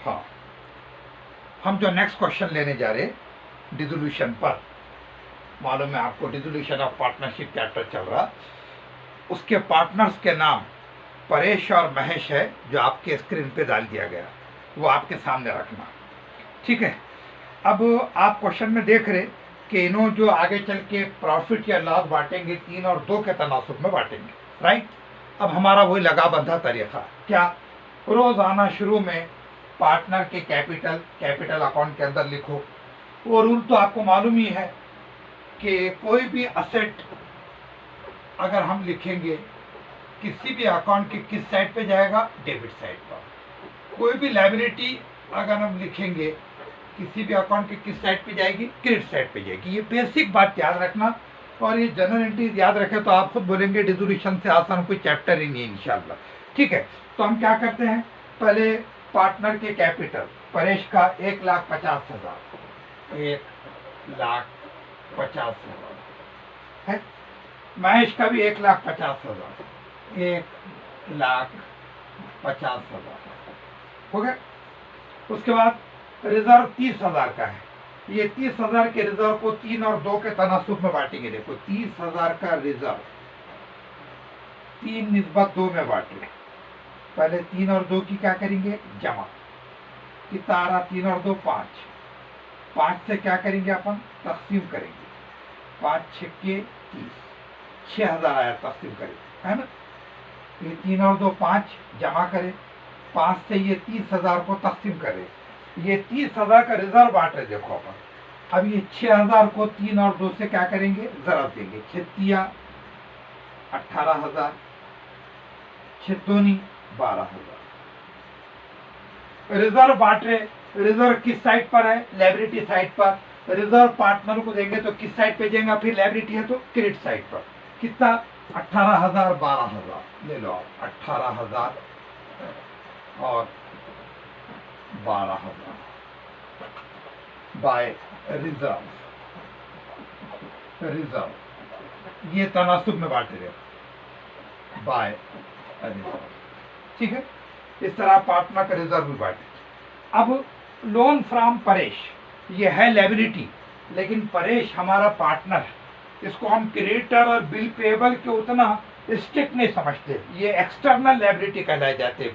हाँ, हम जो नेक्स्ट क्वेश्चन लेने जा रहे डिसोल्यूशन पर, मालूम है आपको डिसोल्यूशन ऑफ पार्टनरशिप चैप्टर चल रहा, उसके पार्टनर्स के नाम परेश और महेश है, जो आपके स्क्रीन पे डाल दिया गया, वो आपके सामने रखना, ठीक है। अब आप क्वेश्चन में देख रहे कि इन्हों जो आगे चल के प्रॉफिट या लॉस बांटेंगे 3 और 2 के तनासुब में बांटेंगे, राइट। अब हमारा वही लगा बंधा तरीका, क्या, रोजाना शुरू में पार्टनर के कैपिटल अकाउंट के अंदर लिखो। वो रूल तो आपको मालूम ही है कि कोई भी असेट अगर हम लिखेंगे किसी भी अकाउंट के किस साइड पे जाएगा, डेबिट साइड पर। कोई भी लायबिलिटी अगर हम लिखेंगे किसी भी अकाउंट के किस साइड पे जाएगी, क्रेडिट साइड पे जाएगी। ये बेसिक बात याद रखना, और ये जनरल एंट्रीज याद रखें तो आप खुद बोलेंगे डिसोल्यूशन से आसान कोई चैप्टर ही नहीं है इंशाल्लाह, ठीक है। तो हम क्या करते हैं, पहले पार्टनर के कैपिटल, परेश का 1,50,000, 1,50,000 है। महेश का भी 1,50,000, 1,50,000 हो गया। उसके बाद रिजर्व 30,000 का है। ये 30,000 के रिजर्व को 3 और 2 के तनासुब में बांटेंगे। देखो 30,000 का रिजर्व 3:2 में बांटे। पहले 3 और 2 की क्या करेंगे, जमा। कितना आ रहा, 3 और 2 5, 5 से क्या करेंगे अपन, तकसीम करेंगे। 5 6 30, 6,000 आया, तकसीम करेंगे, है ना। ये 3 और 2 5 जमा करें, 5 से ये 30,000 को तकसीम करें। ये 30,000 का रिजर्व बांट रहे, देखो अपन। अब ये 6,000 को 3 और 2 से क्या करेंगे, जरब देंगे। 6 18,000, 6 12,000। रिजर्व बांट रहे, रिजर्व किस साइड पर है, लायबिलिटी साइड पर। रिजर्व पार्टनर को देंगे तो किस साइड पे जाएगा, फिर लायबिलिटी है तो क्रेडिट साइड पर। कितना, 18,000 12,000 ले लो आप, 18,000 और 12,000 बाय रिजर्व। ये तनासुब में बांटे रहे बाय रिजर्व, ठीक है। इस तरह पार्टनर का रिजर्व भी बांटे। अब लोन फ्रॉम परेश, ये है लायबिलिटी, लेकिन परेश हमारा पार्टनर, इसको हम क्रेडिटर और बिल पेबल के उतना स्ट्रिक्ट नहीं समझते। ये एक्सटर्नल लायबिलिटी कहलाए जाते,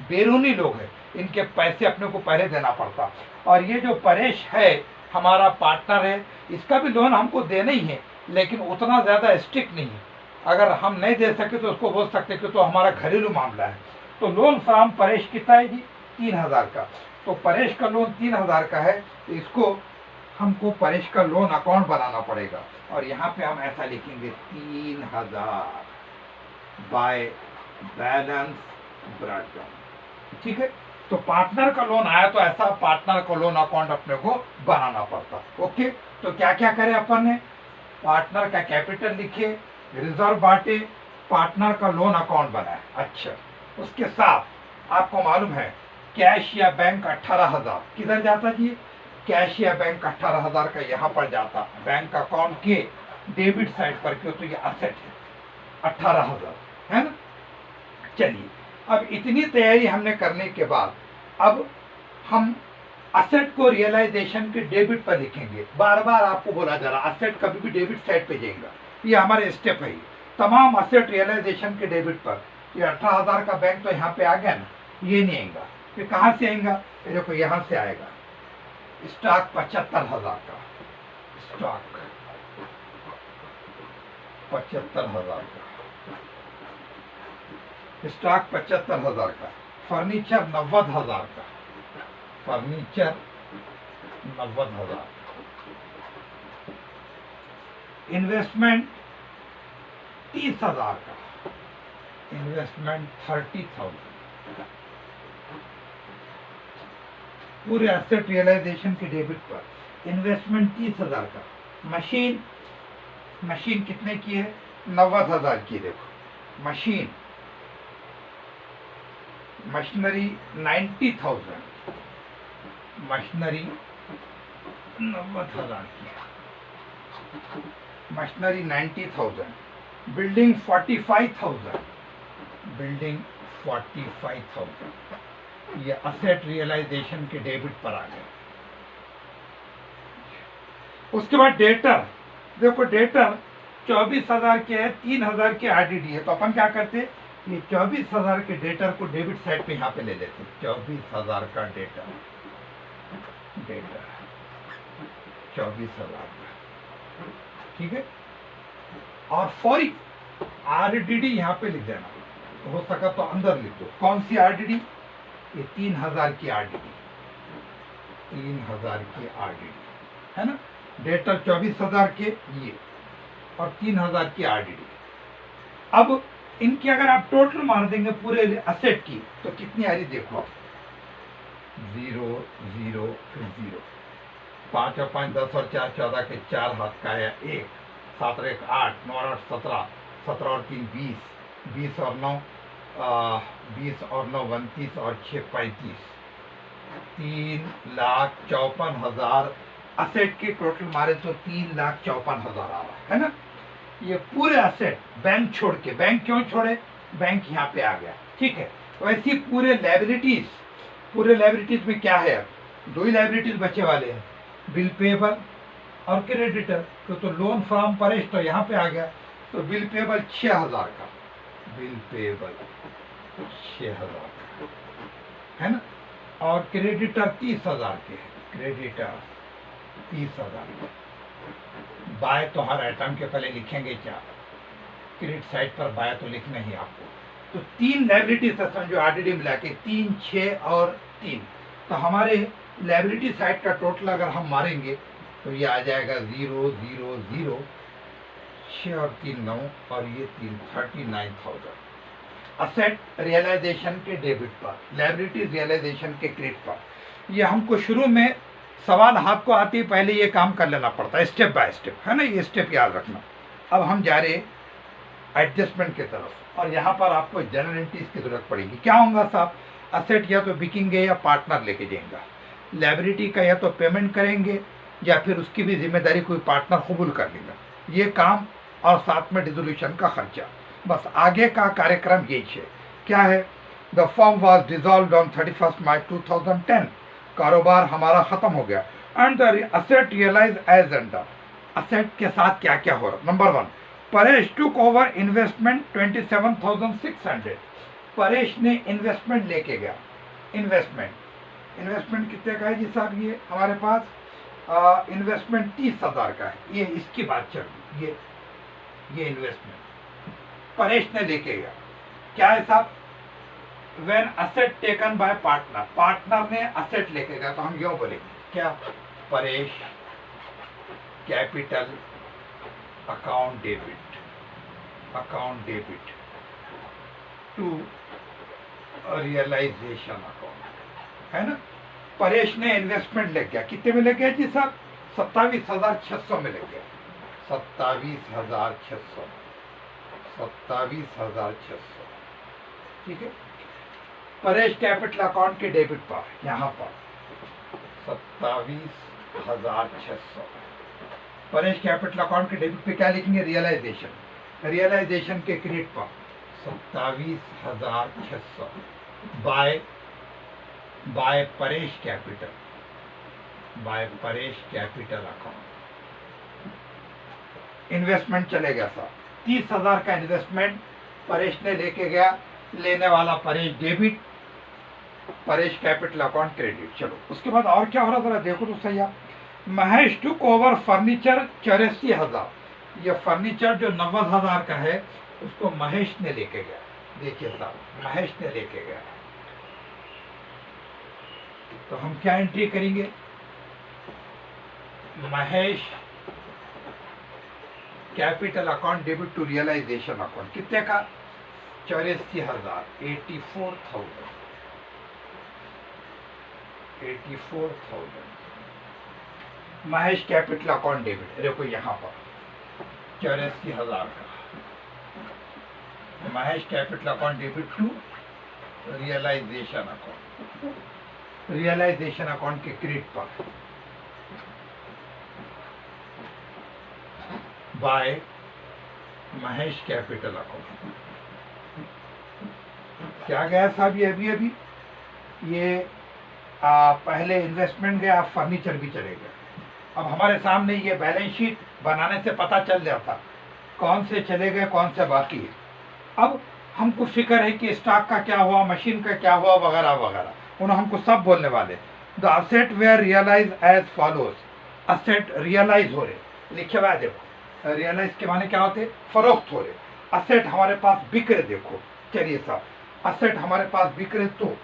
बैरूनी लोग हैं, इनके पैसे अपने को पहले देना पड़ता। और ये जो परेश है हमारा पार्टनर है, इसका भी लोन हमको देना ही है, लेकिन उतना ज़्यादा स्ट्रिक्ट नहीं है। अगर हम नहीं दे सके तो उसको बोल सकते कि तो हमारा घरेलू मामला है। तो लोन फ्रॉम परेश कितना है जी, 3,000 का। तो परेश का लोन 3,000 का है, तो इसको हमको परेश का लोन अकाउंट बनाना पड़ेगा। और यहाँ पे हम ऐसा लिखेंगे 3,000 बाय बैलेंस ब्रेकडाउन, ठीक है। तो पार्टनर का लोन आया तो ऐसा पार्टनर का लोन अकाउंट अपने को बनाना पड़ता, ओके। तो क्या क्या करें अपन ने, पार्टनर का कैपिटल लिखे, रिजर्व बांटे, पार्टनर का लोन अकाउंट बनाए। अच्छा, उसके साथ आपको मालूम है कैश या बैंक 18,000 किधर जाता जी, कैश या बैंक 18,000 का यहाँ पर जाता, बैंक अकाउंट के डेबिट साइड पर, क्यों, तो ये असेट है 18,000, है ना। चलिए, अब इतनी तैयारी हमने करने के बाद अब हम असेट को रियलाइजेशन के डेबिट पर लिखेंगे। बार बार आपको बोला जा रहा, असेट कभी भी डेबिट साइड पे जाएगा, ये हमारे स्टेप है। तमाम असेट रियलाइजेशन के डेबिट पर। ये 18,000 का बैंक तो यहाँ पे आ गया ना, ये नहीं आएगा, ये कहाँ से आएगा, देखो यहाँ से आएगा। स्टॉक 75,000 का, स्टॉक 75,000 का, स्टॉक 75,000 का। फर्नीचर 90,000 का, फर्नीचर 90,000। इन्वेस्टमेंट 30,000 का, इन्वेस्टमेंट 30,000। पूरे एसेट रियलाइजेशन के डेबिट पर इन्वेस्टमेंट 30,000 का। मशीन कितने की है, 90,000 की। देखो मशीनरी 90,000, मशीनरी 90,000 की, मशीनरी 90,000। Building 45,000, building 45,000। ये असेट रियलाइजेशन के डेबिट पर आ गया। उसके बाद डेटर, देखो डेटर 24,000 के है, 3,000 के आरडीडी है, तो अपन क्या करते, ये 24,000 के डेटर को डेबिट साइड पे यहाँ पे ले लेते, 24,000 का डेटर, 24,000 का, ठीक है। और फौरी आरडीडी यहाँ पे लिख देना, हो सका तो अंदर लिख दो। कौन सी आरडीडी, ये 3,000 की आरडीडी, 3,000 की आरडीडी है ना। डेटर 24,000 के ये और 3,000 की आरडीडी। अब इनकी अगर आप टोटल मार देंगे पूरे असेट की तो कितनी आ रही देखो आप, 0 0 फिर 0, 5 और 5 10 और 4 14 के 4 हाथ का है 1, 7 और 1 8, 9 और 8 17, 17 और 3 20, 20 और 9 20 और 9 29 और 6 35, 3,54,000 असेट के टोटल मारे तो 3,54,000 आ रहा है ना। ये पूरे असेट बैंक छोड़ के, बैंक क्यों छोड़े, बैंक यहाँ पे आ गया, ठीक है। वैसे ही पूरे लायबिलिटीज, पूरे लायबिलिटीज में क्या है, दो ही लायबिलिटीज बचे वाले हैं, बिल पेबल और क्रेडिटर। तो लोन फ्रॉम परेश तो यहाँ पे आ गया, तो बिल पेबल 6,000 का, बिल पेबल 6,000 है ना, और क्रेडिटर 30,000 के, क्रेडिटर 30,000। बाय तो हर आइटम के पहले लिखेंगे क्या, क्रेडिट साइड पर बाय तो लिखना ही आपको। तो 3 लायबिलिटीज है समझो, आरडीडी मिला के 3 6 और 3, तो हमारे लायबिलिटी साइड का टोटल अगर हम मारेंगे तो ये आ जाएगा 0 0 0, 6 और 3 9 और ये 3 39,000। असेट रियलाइजेशन के डेबिट पर, लायबिलिटी रियलाइजेशन के क्रेडिट पर। ये हमको शुरू में सवाल हाथ को आते ही पहले ये काम कर लेना पड़ता है, स्टेप बाय स्टेप, है ना, ये स्टेप याद रखना। अब हम जा रहे एडजस्टमेंट की तरफ, और यहाँ पर आपको जनरल एंट्रीज की जरूरत पड़ेगी। क्या होगा साहब, असेट या तो बिकेंगे या पार्टनर लेके जाएंगे, लायबिलिटी का या तो पेमेंट करेंगे या फिर उसकी भी जिम्मेदारी कोई पार्टनर कबूल कर लेगा, ये काम, और साथ में डिसोल्यूशन का खर्चा। बस आगे का कार्यक्रम यही है। क्या है, the firm was dissolve on 31 March 2010, कारोबार हमारा खत्म हो गया। And the asset realise as under, asset के साथ क्या क्या हो रहा। Number 1, Paresh took over investment 27,600, Paresh ने इन्वेस्टमेंट लेके गया। इन्वेस्टमेंट कितने का है जी साहब, ये हमारे पास इन्वेस्टमेंट 30,000 का है, ये इसकी बात चल रही, ये इन्वेस्टमेंट परेश ने लेके गया। क्या है साहब, when asset taken by partner, partner ने असेट लेके गया, तो हम यूं बोलेंगे क्या, Paresh capital account debit, account debit to realisation account, है ना। परेश ने इन्वेस्टमेंट ले गया, कितने में ले गया जी साहब, 27,600 में ले गया, 27,600, 27,600, ठीक है। परेश कैपिटल अकाउंट के डेबिट पर, यहाँ पर 27,600, परेश कैपिटल अकाउंट के डेबिट पे क्या लिखेंगे, रियलाइजेशन, रियलाइजेशन के क्रेडिट पर 27,600 by Paresh capital, by Paresh capital account. Investment चले गया साहब, 30,000 का इन्वेस्टमेंट परेश ने लेके गया, लेने वाला Paresh debit, Paresh capital account credit. चलो उसके बाद और क्या हो रहा जरा देखो तो सही आप। महेश टुक ओवर फर्नीचर 84,000, ये फर्नीचर जो 90,000 का है उसको महेश ने लेके गया। देखिए साहब, महेश ने लेके गया, तो हम क्या एंट्री करेंगे, Mahesh capital account debit to realisation account, कितने का, 84,000, 84,000 महेश कैपिटल अकाउंट डेबिट। देखो यहाँ पर 84,000 का Mahesh capital account debit to realisation account, realisation account के क्रेडिट पर बाय महेश कैपिटल अकाउंट। क्या गया साहब, ये अभी ये पहले इन्वेस्टमेंट गया, अब फर्नीचर भी चले गए। अब हमारे सामने ये बैलेंस शीट बनाने से पता चल जाता कौन से चले गए, कौन से बाकी है। अब हमको फिक्र है कि स्टॉक का क्या हुआ, मशीन का क्या हुआ, वगैरह वगैरह, उन्होंने हमको सब बोलने वाले। The asset were realise as follows, asset realise हो रहे, लिखे हुआ है देखो। रियलाइज के माने क्या होते, फरोख्त हो रहे। असेट हमारे पास बिक रहे, देखो चलिए साहब, असेट हमारे पास बिक रहे, तो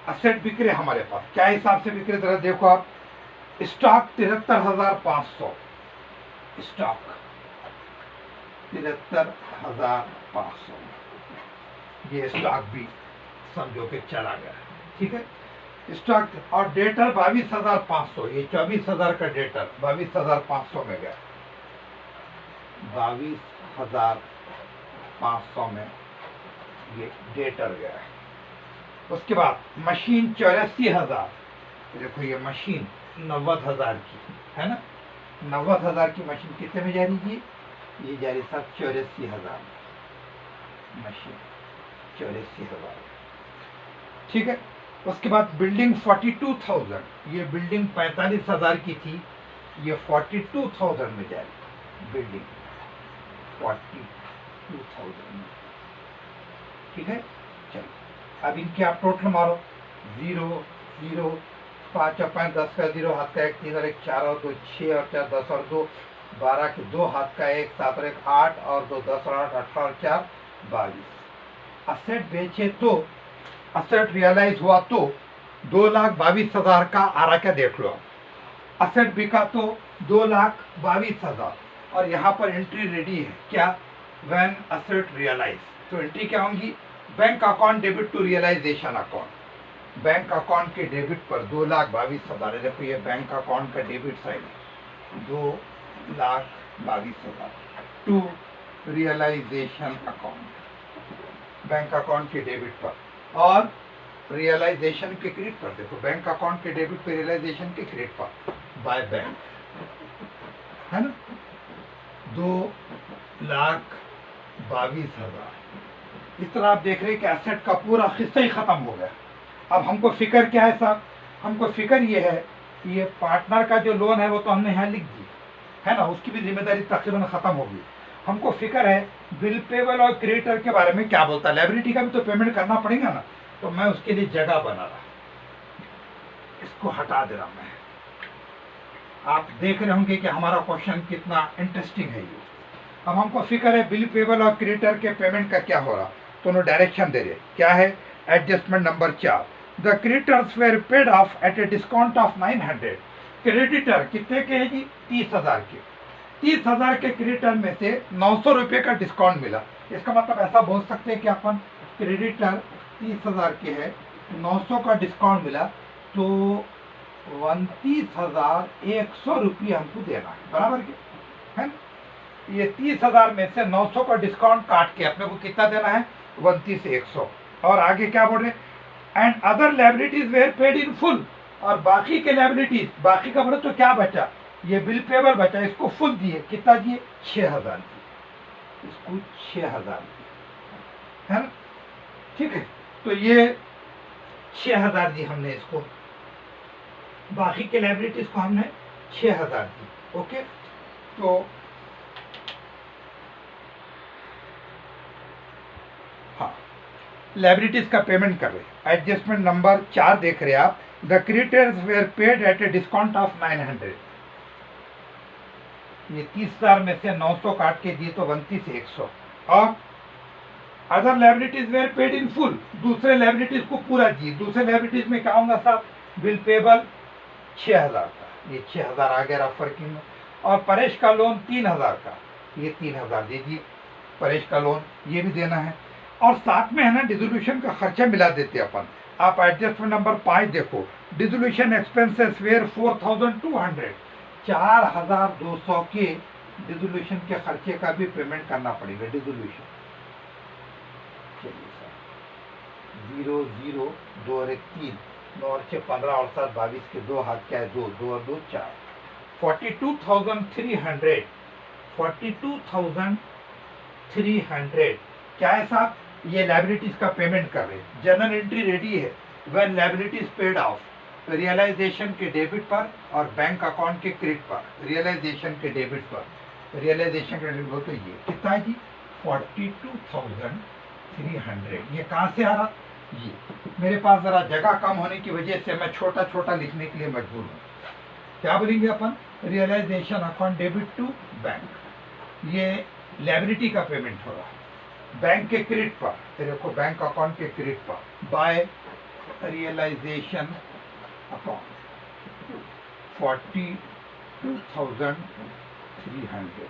असेट बिक रहे हमारे पास, क्या हिसाब से बिक रहे जरा देखो आप। स्टॉक 73,500, स्टॉक 73,500, ये स्टॉक भी समझो कि चला गया, ठीक है। स्टॉक और डेटर 22,500, ये 24,000 का डेटर 22,500 में गया, 22,500 में ये डेटर गया। उसके बाद मशीन 84,000, देखो ये मशीन 90,000 की है ना, 90,000 की मशीन कितने में जा रही है, ये जा रही साहब 84,000, मशीन 84,000, ठीक है। उसके बाद बिल्डिंग 42,000, ये बिल्डिंग 45,000 की थी, ये 42,000 में जा रही बिल्डिंग, 42,000 में, ठीक है। चलो अब इनके आप टोटल मारो, 0 0 5 और 5 10 का 0, हाथ का 1 3 और 1 4 और 2 6 और 4 10 और 2 12 के 2, हाथ का 1 7 और 1 8 और 2 10 और 8 18 और 4 22। असेट बेचे तो, असेट रियलाइज हुआ तो 2,22,000 का आ रहा, क्या देख लो। असेट बिका तो 2,22,000, और यहाँ पर एंट्री रेडी है, क्या, व्हेन असेट रियलाइज। तो एंट्री क्या होंगी, bank account debit to realisation account, bank account के डेबिट पर 2,22,000, देखो ये बैंक अकाउंट का debit side, 2,22,000 to realisation account, bank account के डेबिट पर, और रियलाइजेशन के क्रेडिट पर, देखो बैंक अकाउंट के डेबिट पर, रियलाइजेशन के क्रेडिट पर, बाय बैंक, है ना, 2,22,000। इस तरह आप देख रहे हैं कि एसेट का पूरा हिस्सा ही खत्म हो गया। अब हमको फिक्र क्या है साहब, हमको फिक्र ये है कि ये पार्टनर का जो लोन है वो तो हमने यहाँ लिख दी है ना, उसकी भी जिम्मेदारी तकरीबन खत्म होगी। हमको फिक्र है बिल पेबल और क्रेडिटर के बारे में क्या बोलता है, लायबिलिटी का भी तो पेमेंट करना पड़ेगा ना, तो मैं उसके लिए जगह बना रहा, इसको हटा दे रहा मैं। आप देख रहे होंगे कि हमारा क्वेश्चन कितना इंटरेस्टिंग है ये। अब हमको फिक्र है बिल पेबल और क्रेडिटर के पेमेंट का क्या हो रहा, तो उन्होंने डायरेक्शन दे रहे, क्या है, adjustment number 4, the creditors were paid off at a discount of 900। Creditor कितने के हैं जी, 30,000 के, 30,000 के क्रेडिटर में से 900 रुपये का डिस्काउंट मिला। इसका मतलब ऐसा बोल सकते हैं कि अपन क्रेडिटर 30,000 के है, 900 का डिस्काउंट मिला, तो 29,100 रुपये हमको देना है, बराबर के है। ये 30,000 में से 900 का डिस्काउंट काट के अपने को कितना देना है, 29,100। और आगे क्या बोल रहे, and other liabilities were paid in full, और बाकी के लायबिलिटीज, बाकी का बोले तो क्या बचा, ये बिल पेबल बचा, इसको फुल दिए, कितना दिए, 6,000 दिए, इसको 6,000 दिए, है ना, ठीक है। तो ये 6,000 दी हमने इसको, बाकी के लायबिलिटीज को हमने 6,000 दी, ओके। तो हाँ, लायबिलिटीज का पेमेंट कर रहे, एडजस्टमेंट नंबर 4 देख रहे आप, the creditors were paid at a discount of 900, ये 30,000 में से 900 काट के दिए तो 29,100। और other liabilities were paid in full, दूसरे लायबिलिटीज को पूरा दिए, दूसरे लायबिलिटीज में क्या होगा साहब, बिल पेबल 6,000 का, ये 6,000 आ गया वर्किंग में, और परेश का लोन 3,000 का, ये 3,000 दे दिए, परेश का लोन ये भी देना है। और साथ में है ना डिसोल्यूशन का खर्चा मिला देते अपन। आप एडजस्टमेंट नंबर 5 देखो, डिसोल्यूशन एक्सपेंसेस वेयर 4,200, 4,200 के डिसोल्यूशन के खर्चे का भी पेमेंट करना पड़ेगा, डिसोल्यूशन। चलिए सर, 0 0 2 और 1 3, 9 और 6 15 और 7 22 के 2, हाथ क्या है 2, 2 और 2 4, 42,300, 300। क्या है साहब, ये लाइबिलिटीज का पेमेंट कर रहे हैं। जर्नल एंट्री रेडी है, when liabilities paid off, realisation के डेबिट पर और बैंक अकाउंट के क्रेडिट पर। रियलाइजेशन के डेबिट पर, रियलाइजेशन के डेबिट पर तो ये कितना है जी 42,300। ये कहाँ से आ रहा, ये मेरे पास जरा जगह कम होने की वजह से मैं छोटा छोटा लिखने के लिए मजबूर हूँ। क्या बोलेंगे अपन, realisation account debit to bank, ये लायबिलिटी का पेमेंट हो रहा है बैंक के क्रेडिट पर, देखो बैंक अकाउंट के क्रेडिट पर, बाय रियलाइजेशन अकाउंट 42,300।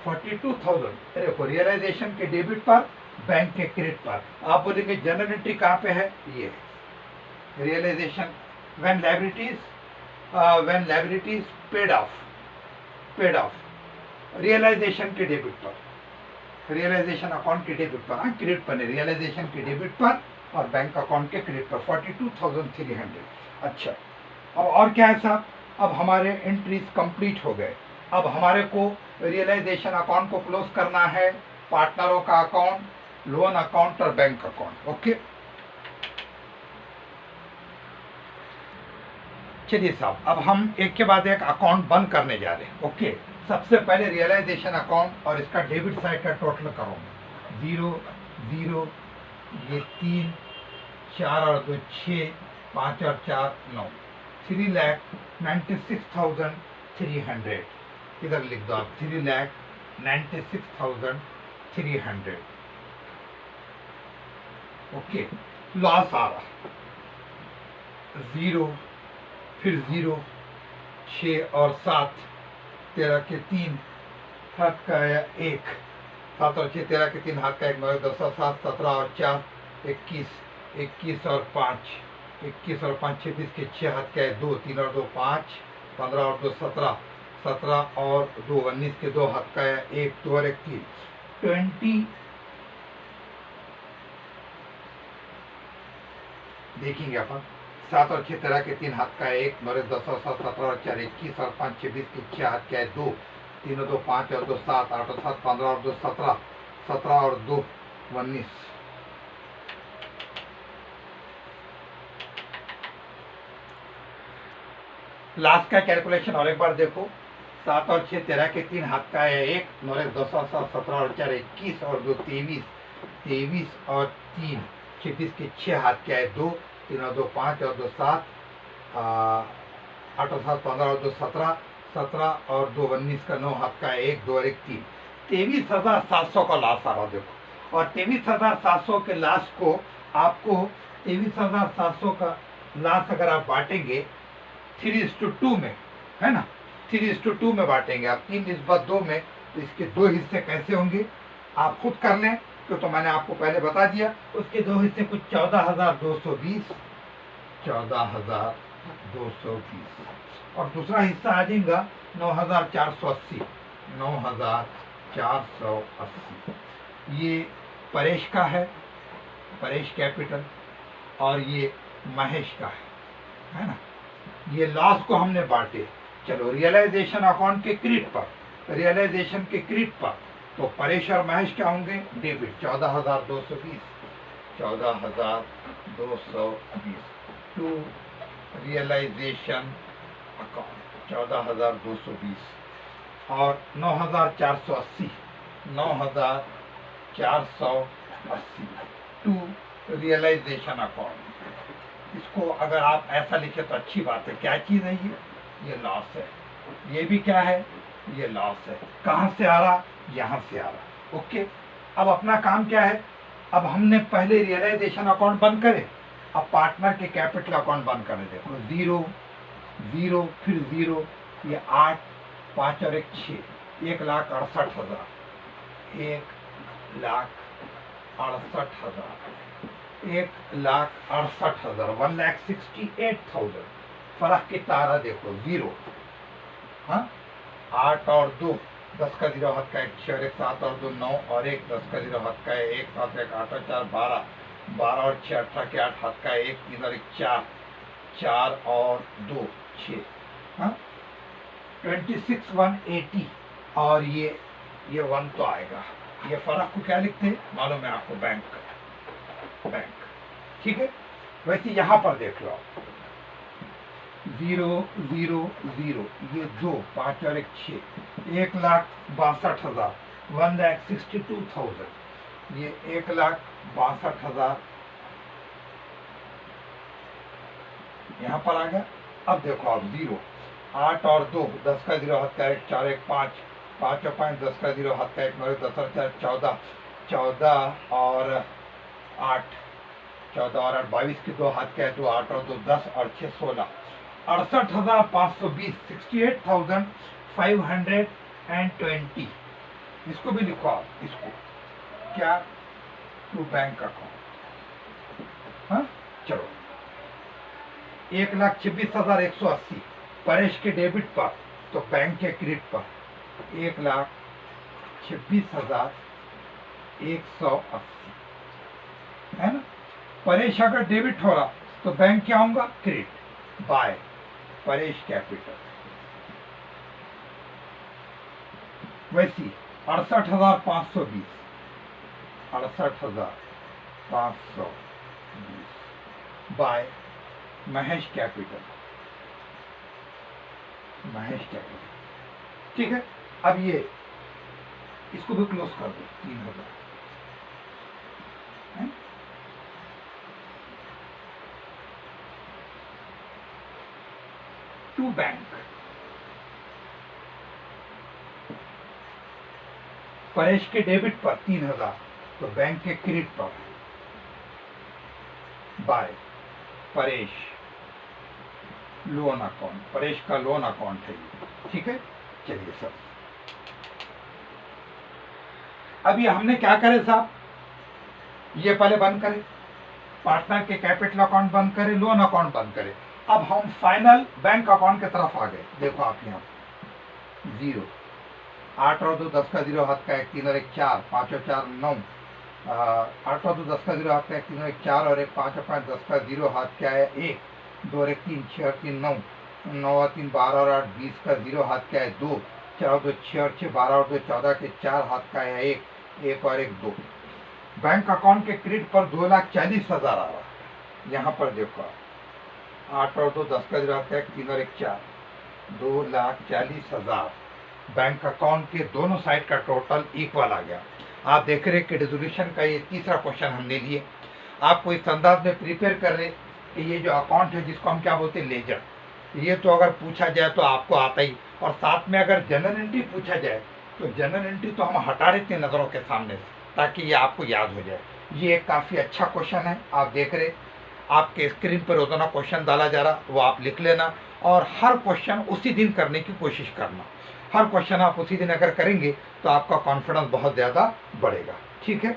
42,000 देखो रियलाइजेशन के डेबिट पर, बैंक के क्रेडिट पर। आप बोलेंगे जनरल एंट्री कहाँ पे है, ये realisation when liabilities paid off realisation के डेबिट पर, रियलाइजेशन अकाउंट के डेबिट पर, हाँ क्रेडिट पर नहीं, रियलाइजेशन के डेबिट पर और बैंक अकाउंट के क्रेडिट पर 42,300। अच्छा, अब और क्या है साहब, अब हमारे एंट्रीज कंप्लीट हो गए। अब हमारे को रियलाइजेशन अकाउंट को क्लोज करना है, पार्टनरों का अकाउंट, लोन अकाउंट और बैंक अकाउंट। ओके, चलिए साहब, अब हम एक के बाद एक अकाउंट बंद करने जा रहे हैं। ओके, सबसे पहले रियलाइजेशन अकाउंट और इसका डेबिट साइड का टोटल करूँगा 0 0, ये 3 4 और 2 6, 5 और 4 9, 3,96,300। इधर लिख दो आप 3,96,300। ओके, लॉस आ रहा 0 फिर 0 6 और 7, 13 के 3 हाथ का 1, 7 और 6 13 के 3 हाथ का 1, 9 10 और 7 17 और 4 21, 21 और 5 21 और 5 26 के 6 हाथ का 2, 3 और 2 5, 15 और 2 17, 17 और 2 19 के 2 हाथ का 1, 2 और 1 3, 20। देखेंगे अपन 7 और 6 13 के 3 हाथ का 1, 9 10 और 7 17 और 4 21 और 5 26 के 6 हाथ का 2, 3 और 2 5 और 2 7, 8 और 7 15 और 2 17, 17 और 2 19। लास्ट का कैलकुलेशन और एक बार देखो, 7 और 6 13 के 3 हाथ का 1, 9 10 और 7 17 और 4 21 और 2 23, 23 और 3 26 के 6 हाथ का 2, 3 और 2 5 और 2 7, 8 और 7 15 और 2 17, 17 और 2 19 का 9 हाथ का 1, 2 और 1 3, 23,700 का लास्ट आ रहा देखो। और 23,700 के लास्ट को आपको 23,700 का लास्ट अगर आप बांटेंगे 3:2 में, है ना, 3:2 में बांटेंगे आप 3:2 में, तो इसके 2 हिस्से कैसे होंगे आप खुद कर लें, तो मैंने आपको पहले बता दिया। उसके 2 हिस्से कुछ 14,220 और दूसरा हिस्सा आ जाएगा 9,480 9,480। ये परेश का है, परेश कैपिटल, और ये महेश का है ना। ये लॉस को हमने बांटे। चलो रियलाइजेशन अकाउंट के क्रेडिट पर, रियलाइजेशन के क्रेडिट पर, तो परेश और महेश क्या होंगे, डेबिट 14,220 टू रियलाइजेशन अकाउंट 14,220 और 9,480 टू रियलाइजेशन अकाउंट। इसको अगर आप ऐसा लिखे तो अच्छी बात है। क्या चीज़ है ये लॉस है। ये भी क्या है, ये लॉस है। कहाँ से आ रहा, यहाँ से आ रहा। ओके, अब अपना काम क्या है, अब हमने पहले रियलाइजेशन अकाउंट बंद करे, अब पार्टनर के कैपिटल अकाउंट बंद करे। देखो 0 0 फिर 0, ये 8 5 और 1 6, 1,68,000 1,68,000 फर्क कितना आ रहा देखो 0, हाँ 8 और 2 10 का 0 हाथ का 1 6 और 1 7 और 2 9 और 1 10 का 0 हाथ का 1 7 1 8 और 4 12 12 और 6 18 के 8 हाथ का 1 3 और 1 4 4 और 2 6, हाँ 26,180 और ये 1 तो आएगा। ये फर्क को क्या लिखते हैं मालूम है आपको, बैंक, बैंक, ठीक है। वैसे यहां पर देख लो आप, 0 0 0, ये 2, 5 और 1 6, 1,62,000, 1,62,000, ये 1,62,000 यहां पर आ गया। अब देखो आप 0, 8 और 2, 10 का 0 हाथ का 1, 4 1 5, 5 और 5 10 का 0 हाथ का 1, 9 10 और 4 14, 14 और 8, 14 और 8 22 के 2 हाथ का 2, 8 और 2 10 और 6 16, 68,520, 68,520। इसको भी लिखो आप, इसको क्या, टू बैंक अकाउंट। हाँ चलो, 1,26,180 परेश के डेबिट पर, तो बैंक के क्रेडिट पर 1,26,180 है ना। परेश अगर डेबिट हो रहा तो बैंक क्या होगा, क्रेडिट, बाय परेश कैपिटल। वैसी 68,520, 68,520 by Mahesh capital, Mahesh capital, ठीक है। अब ये इसको भी क्लोज कर दो, 3,000 टू बैंक, परेश के डेबिट पर 3,000, तो बैंक के क्रेडिट पर by Paresh loan account, Paresh का लोन अकाउंट है ये, ठीक है। चलिए सर, अभी हमने क्या करे साहब, ये पहले बंद करें, पार्टनर के कैपिटल अकाउंट बंद करें, लोन अकाउंट बंद करें। अब हम फाइनल बैंक अकाउंट की तरफ आ गए। देखो आप यहाँ 0, 8 और 2 10 का 0 हाथ का 1, 3 और 1 4, 5 और 4 9, 8 और 2 10 का 0 हाथ का 1, 3 और 1 4 और 1, 5 और 5 10 का 0 हाथ का है 1, 2 और 1 3, 6 और 3 9, 9 और 3 12 और 8 20 का 0 हाथ का है 2, 4 और 2 6 और 6 12 और 2 14 के 4 हाथ का है 1, 1 और 1 2। बैंक अकाउंट के क्रेडिट पर 2,40,000 आ रहा है। यहाँ पर देखो 8 और 2 10 का 0 हाथ का 1, 3 और 1 4, 2,40,000 बैंक अकाउंट के दोनों साइड का टोटल इक्वल आ गया। आप देख रहे कि रेजोल्यूशन का ये तीसरा क्वेश्चन हमने लिए, आपको इस अंदाज में प्रिपेयर कर रहे कि ये जो अकाउंट है जिसको हम क्या बोलते हैं, लेजर, ये तो अगर पूछा जाए तो आपको आता ही, और साथ में अगर जनरल एंट्री पूछा जाए तो जनरल एंट्री तो हम हटा देते हैं नज़रों के सामने से, ताकि ये आपको याद हो जाए। ये एक काफ़ी अच्छा क्वेश्चन है। आप देख रहे आपके स्क्रीन पर रोजाना क्वेश्चन डाला जा रहा, वो आप लिख लेना, और हर क्वेश्चन उसी दिन करने की कोशिश करना। हर क्वेश्चन आप उसी दिन अगर करेंगे तो आपका कॉन्फिडेंस बहुत ज़्यादा बढ़ेगा, ठीक है।